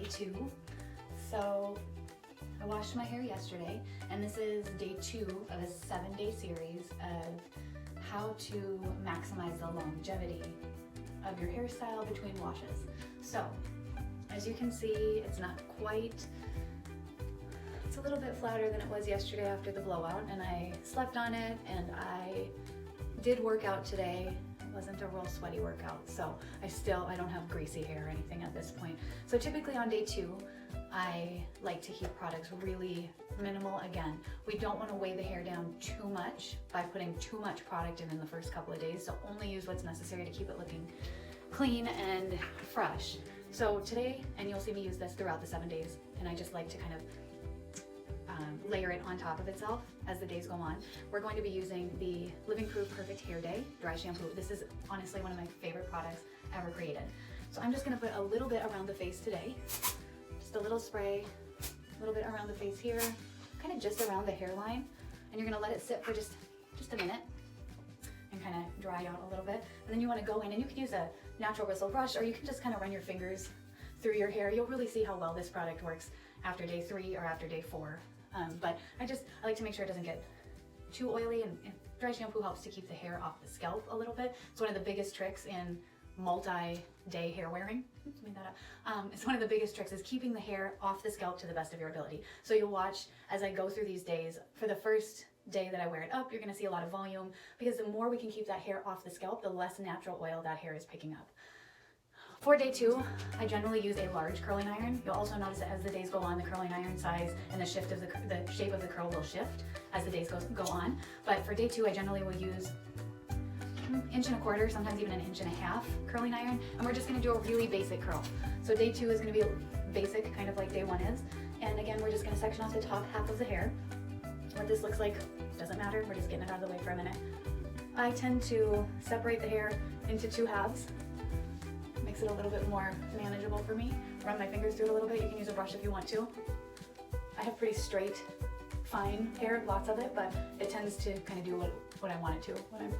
2. So I washed my hair yesterday, and this is day 2 of a 7-day series of how to maximize the longevity of your hairstyle between washes. So as you can see, it's not quite, it's a little bit flatter than it was yesterday after the blowout, and I slept on it, and I did work out today. It wasn't a real sweaty workout, so I don't have greasy hair or anything at this point. So typically on day 2, I like to keep products really minimal. Again, we don't want to weigh the hair down too much by putting too much product in the first couple of days, so only use what's necessary to keep it looking clean and fresh. So today, and you'll see me use this throughout the 7 days, and I just like to kind of layer it on top of itself as the days go on. We're going to be using the Living Proof Perfect Hair Day Dry Shampoo. This is honestly one of my favorite products ever created. So I'm just going to put a little bit around the face today. Just a little spray, a little bit around the face here, kind of just around the hairline. And you're going to let it sit for just a minute and kind of dry out a little bit. And then you want to go in, and you can use a natural bristle brush, or you can just kind of run your fingers through your hair. You'll really see how well this product works after day 3 or after day 4. But I like to make sure it doesn't get too oily, and dry shampoo helps to keep the hair off the scalp a little bit. It's one of the biggest tricks in multi-day hair wearing. Oops, made that up. It's one of the biggest tricks is keeping the hair off the scalp to the best of your ability. So you'll watch as I go through these days. For the first day that I wear it up, you're going to see a lot of volume, because the more we can keep that hair off the scalp, the less natural oil that hair is picking up. For day 2, I generally use a large curling iron. You'll also notice that as the days go on, the curling iron size and the shape of the curl will shift as the days go on. But for day 2, I generally will use 1.25 inches, sometimes even 1.5 inches curling iron, and we're just going to do a really basic curl. So day 2 is going to be basic, kind of like day 1 is. And again, we're just going to section off the top half of the hair. What this looks like doesn't matter. We're just getting it out of the way for a minute. I tend to separate the hair into 2 halves. Makes it a little bit more manageable for me. Run my fingers through it a little bit. You can use a brush if you want to. I have pretty straight, fine hair, lots of it, but it tends to kind of do what I want it to when I'm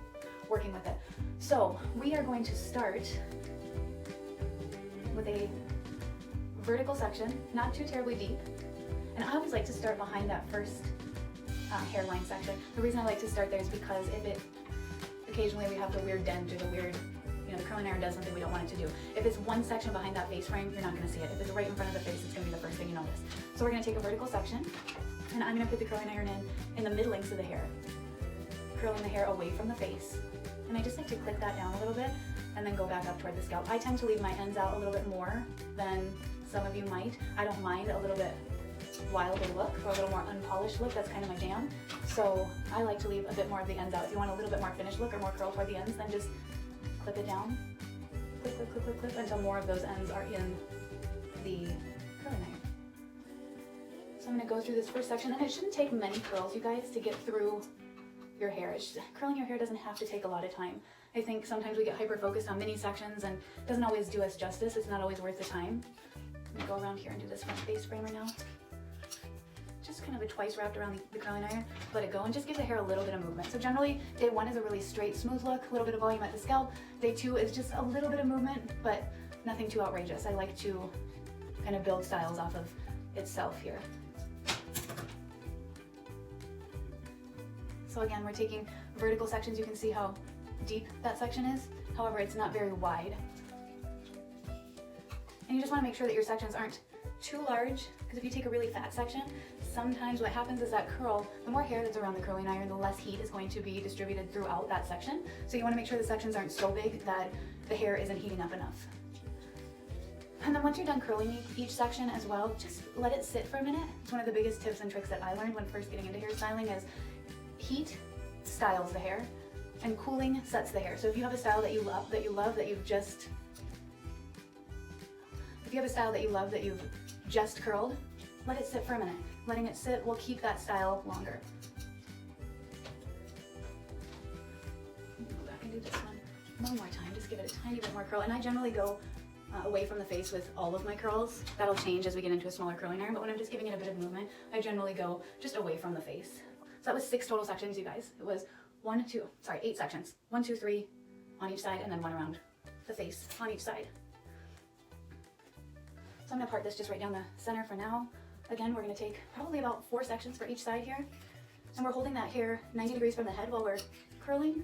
working with it. So we are going to start with a vertical section, not too terribly deep. And I always like to start behind that first hairline section. The reason I like to start there is because occasionally we have the weird dent or the weird, the curling iron does something we don't want it to do. If it's one section behind that face frame, you're not going to see it. If it's right in front of the face, it's going to be the first thing you notice. So we're going to take a vertical section, and I'm going to put the curling iron in the mid-lengths of the hair, curling the hair away from the face. And I just like to click that down a little bit and then go back up toward the scalp. I tend to leave my ends out a little bit more than some of you might. I don't mind a little bit wilder look or a little more unpolished look. That's kind of my jam. So I like to leave a bit more of the ends out. If you want a little bit more finished look or more curl toward the ends, then just clip it down, clip, clip, clip, clip, clip, until more of those ends are in the curling iron. So I'm going to go through this first section, and it shouldn't take many curls, you guys, to get through your hair. Curling your hair doesn't have to take a lot of time. I think sometimes we get hyper-focused on mini sections, and it doesn't always do us justice. It's not always worth the time. I'm going to go around here and do this front face framer now. Just kind of a twice wrapped around the curling iron, let it go, and just give the hair a little bit of movement. So generally, day 1 is a really straight, smooth look, a little bit of volume at the scalp. Day 2 is just a little bit of movement, but nothing too outrageous. I like to kind of build styles off of itself here. So again, we're taking vertical sections. You can see how deep that section is. However, it's not very wide. And you just want to make sure that your sections aren't too large, because if you take a really fat section, sometimes what happens is that curl, the more hair that's around the curling iron, the less heat is going to be distributed throughout that section. So you want to make sure the sections aren't so big that the hair isn't heating up enough. And then once you're done curling each section as well, just let it sit for a minute. It's one of the biggest tips and tricks that I learned when first getting into hairstyling is heat styles the hair and cooling sets the hair. So if you have a style that you love, that you've just curled, let it sit for a minute. Letting it sit will keep that style longer. Go back and do this one more time. Just give it a tiny bit more curl. And I generally go away from the face with all of my curls. That'll change as we get into a smaller curling iron, but when I'm just giving it a bit of movement, I generally go just away from the face. So that was 6 total sections, you guys. It was 8 sections. 1, 2, 3 on each side, and then 1 around the face on each side. So I'm gonna part this just right down the center for now. Again, we're gonna take probably about 4 sections for each side here. And we're holding that hair 90 degrees from the head while we're curling.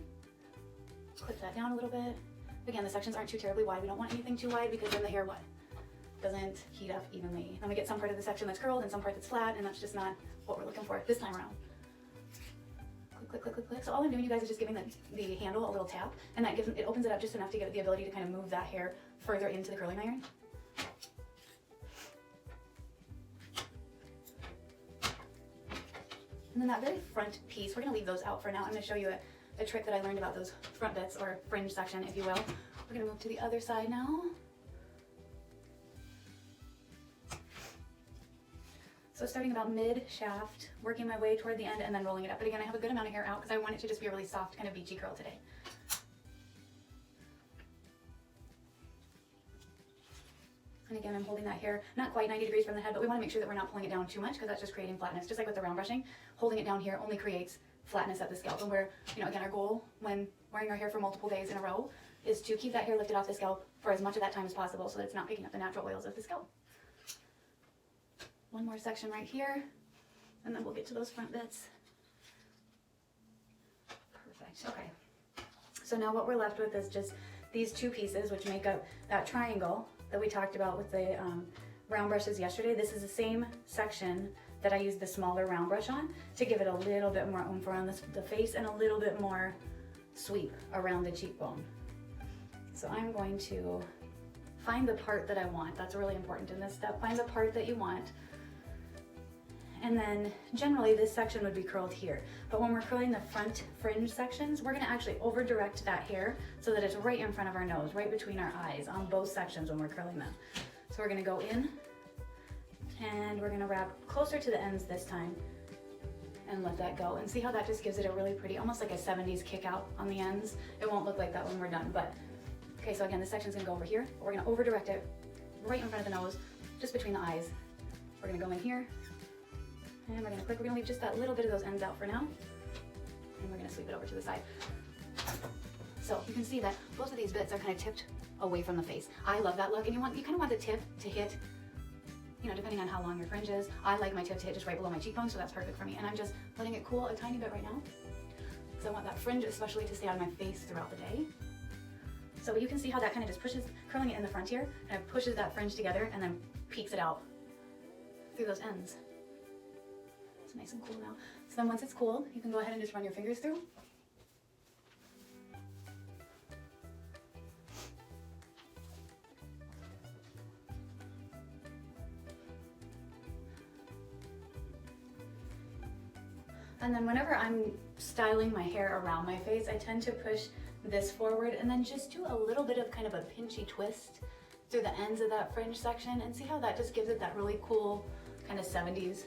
Clip that down a little bit. Again, the sections aren't too terribly wide. We don't want anything too wide because then the hair what? Doesn't heat up evenly. Then we get some part of the section that's curled and some part that's flat, and that's just not what we're looking for this time around. Click, click, click, click, click. So all I'm doing, you guys, is just giving the handle a little tap, and that gives it opens it up just enough to get the ability to kind of move that hair further into the curling iron. And then that very front piece, we're gonna leave those out for now. I'm gonna show you a trick that I learned about those front bits, or fringe section, if you will. We're gonna move to the other side now. So starting about mid-shaft, working my way toward the end, and then rolling it up. But again, I have a good amount of hair out because I want it to just be a really soft, kind of beachy curl today. And again, I'm holding that hair not quite 90 degrees from the head, but we want to make sure that we're not pulling it down too much because that's just creating flatness. Just like with the round brushing, holding it down here only creates flatness at the scalp. And we're, again, our goal when wearing our hair for multiple days in a row is to keep that hair lifted off the scalp for as much of that time as possible so that it's not picking up the natural oils of the scalp. One more section right here, and then we'll get to those front bits. Perfect, okay. So now what we're left with is just these 2 pieces, which make up that triangle that we talked about with the round brushes yesterday. This is the same section that I used the smaller round brush on to give it a little bit more oomph around the face and a little bit more sweep around the cheekbone. So I'm going to find the part that I want. That's really important in this step. Find the part that you want. And then generally this section would be curled here. But when we're curling the front fringe sections, we're gonna actually over direct that hair so that it's right in front of our nose, right between our eyes on both sections when we're curling them. So we're gonna go in and we're gonna wrap closer to the ends this time and let that go. And see how that just gives it a really pretty, almost like a 70s kick out on the ends. It won't look like that when we're done, but okay, so again, this section's gonna go over here. We're gonna over direct it right in front of the nose, just between the eyes. We're gonna go in here. And we're gonna click, we're gonna leave just that little bit of those ends out for now. And we're gonna sweep it over to the side. So you can see that both of these bits are kind of tipped away from the face. I love that look, and you kind of want the tip to hit, depending on how long your fringe is. I like my tip to hit just right below my cheekbone, so that's perfect for me. And I'm just letting it cool a tiny bit right now, because I want that fringe especially to stay out of my face throughout the day. So you can see how that kind of just pushes, curling it in the front here, kind of pushes that fringe together and then peeks it out through those ends. Nice and cool now. So then once it's cool, you can go ahead and just run your fingers through. And then whenever I'm styling my hair around my face, I tend to push this forward and then just do a little bit of kind of a pinchy twist through the ends of that fringe section, and see how that just gives it that really cool kind of 70s.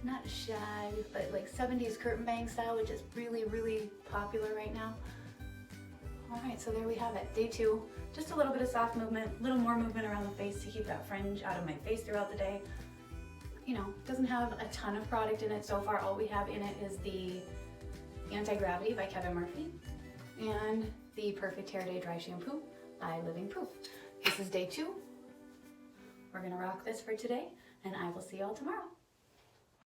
Not shag, but like 70s curtain bang style, which is really, really popular right now. All right, so there we have it. Day 2, just a little bit of soft movement, a little more movement around the face to keep that fringe out of my face throughout the day. Doesn't have a ton of product in it so far. All we have in it is the Anti-Gravity by Kevin Murphy and the Perfect Hair Day Dry Shampoo by Living Proof. This is day 2. We're gonna rock this for today, and I will see y'all tomorrow.